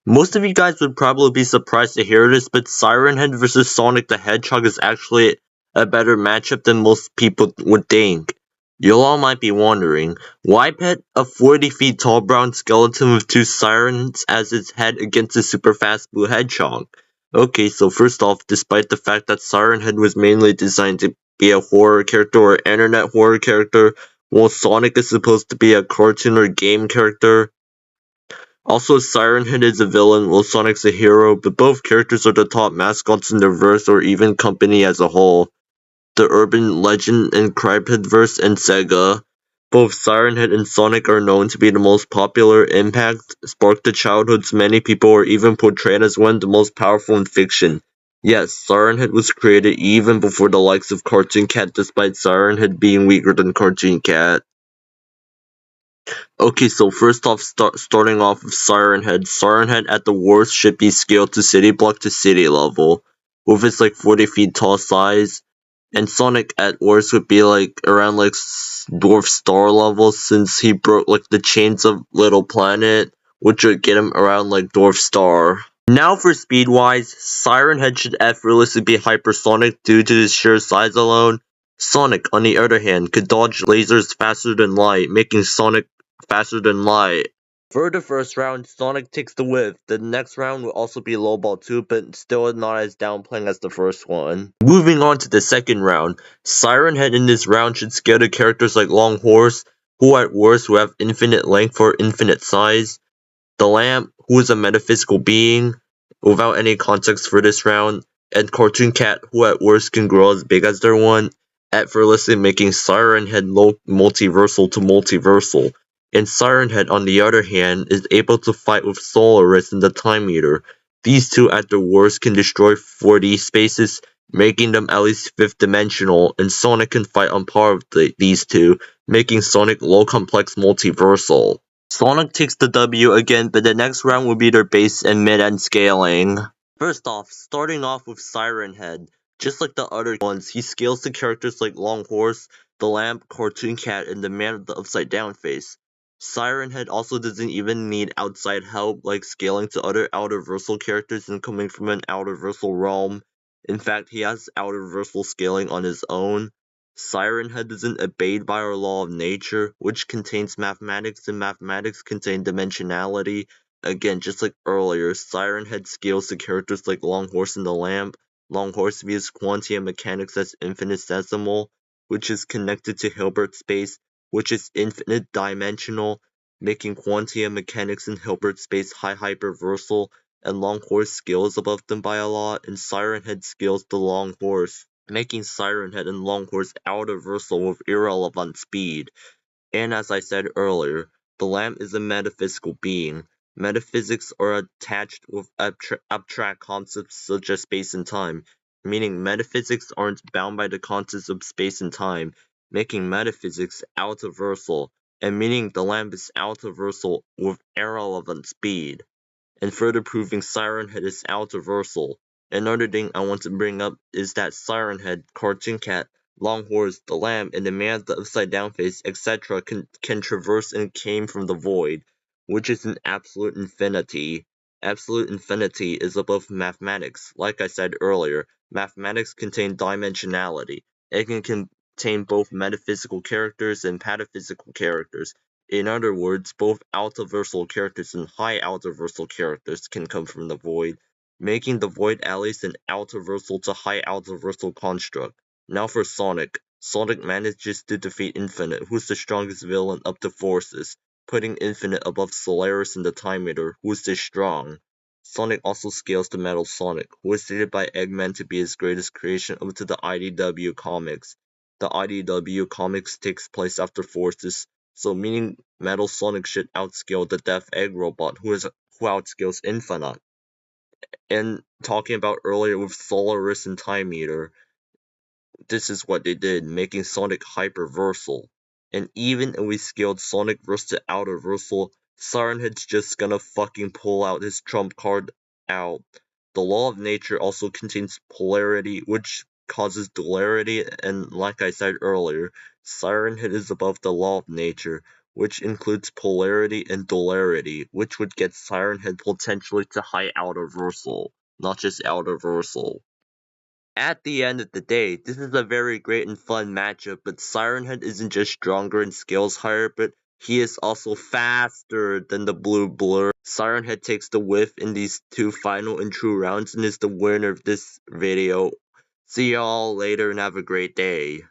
Most of you guys would probably be surprised to hear this, but Siren Head vs Sonic the Hedgehog is actually a better matchup than most people would think. You all might be wondering, why pit a 40 feet tall brown skeleton with two sirens as its head against a super fast blue hedgehog? Okay, so first off, despite the fact that Siren Head was mainly designed to be a horror character or internet horror character, while Sonic is supposed to be a cartoon or game character, also, Siren Head is a villain while Sonic's a hero, but both characters are the top mascots in their verse or even company as a whole. The urban legend in Cryptidverse and Sega, both Siren Head and Sonic are known to be the most popular, impact, sparked the childhoods many people, or even portrayed as one of the most powerful in fiction. Yes, Siren Head was created even before the likes of Cartoon Cat, despite Siren Head being weaker than Cartoon Cat. Okay, so first off, starting off with Siren Head. Siren Head at the worst should be scaled to city block to city level, with its like 40 feet tall size. And Sonic at worst would be like around like Dwarf Star level, since he broke like the chains of Little Planet, which would get him around like Dwarf Star. Now for speed wise, Siren Head should effortlessly be hypersonic due to his sheer size alone. Sonic, on the other hand, could dodge lasers faster than light, making Sonic faster than light. For the first round, Sonic takes the whiff. The next round will also be lowball too, but still not as downplaying as the first one. Moving on to the second round, Siren Head in this round should scale to characters like Long Horse, who at worst will have infinite length or infinite size. The Lamp, who is a metaphysical being, without any context for this round, and Cartoon Cat, who at worst can grow as big as their one, effortlessly making Siren Head multiversal to multiversal. And Siren Head, on the other hand, is able to fight with Solaris and the Time Meter. These two at their worst can destroy 4D spaces, making them at least 5th dimensional, and Sonic can fight on par with these two, making Sonic low complex multiversal. Sonic takes the W again, but the next round will be their base and mid-end scaling. First off, starting off with Siren Head. Just like the other ones, he scales to characters like Long Horse, the Lamp, Cartoon Cat, and the Man with the Upside Down Face. Siren Head also doesn't even need outside help, like scaling to other Outerversal characters and coming from an Outerversal realm. In fact, he has Outerversal scaling on his own. Siren Head doesn't abide by our law of nature, which contains mathematics, and mathematics contain dimensionality. Again, just like earlier, Siren Head scales to characters like Long Horse and the Lamp. Long Horse views quantum mechanics as infinitesimal, which is connected to Hilbert space, which is infinite dimensional, making quantum mechanics in Hilbert space high hyperversal, and Long Horse scales above them by a lot, and Siren Head scales to Long Horse, making Siren Head and Long Horse Outerversal with irrelevant speed. And as I said earlier, the Lamp is a metaphysical being. Metaphysics are attached with abstract concepts such as space and time, meaning metaphysics aren't bound by the concepts of space and time, making metaphysics outerversal, and meaning the Lamp is outerversal with irrelevant speed, and further proving Siren Head is outerversal. Another thing I want to bring up is that Siren Head, Cartoon Cat, Long Horse, the Lamb, and the Man with the Upside Down Face, etc. can traverse and came from the void, which is an absolute infinity. Absolute infinity is above mathematics. Like I said earlier, mathematics contain dimensionality. It can contain both metaphysical characters and pataphysical characters. In other words, both outerversal characters and high outerversal characters can come from the void, making the void at least an outerversal to high outerversal construct. Now for Sonic. Sonic manages to defeat Infinite, who's the strongest villain up to Forces, putting Infinite above Solaris and the Time Meter, who's this strong. Sonic also scales to Metal Sonic, who is stated by Eggman to be his greatest creation up to the IDW comics. The IDW comics takes place after Forces, so meaning Metal Sonic should outscale the Death Egg robot, who outscales Infinite. And talking about earlier with Solaris and Time Meter, this is what they did, making Sonic hyperversal. And even if we scaled Sonic versus Outerversal, Siren Head's just gonna fucking pull out his trump card out. The law of nature also contains polarity, which causes duality, and like I said earlier, Siren Head is above the law of nature, which includes polarity and duality, which would get Siren Head potentially to high out reversal, not just out reversal. At the end of the day, this is a very great and fun matchup, but Siren Head isn't just stronger and scales higher, but he is also faster than the blue blur. Siren Head takes the whiff in these two final and true rounds and is the winner of this video. See y'all later and have a great day.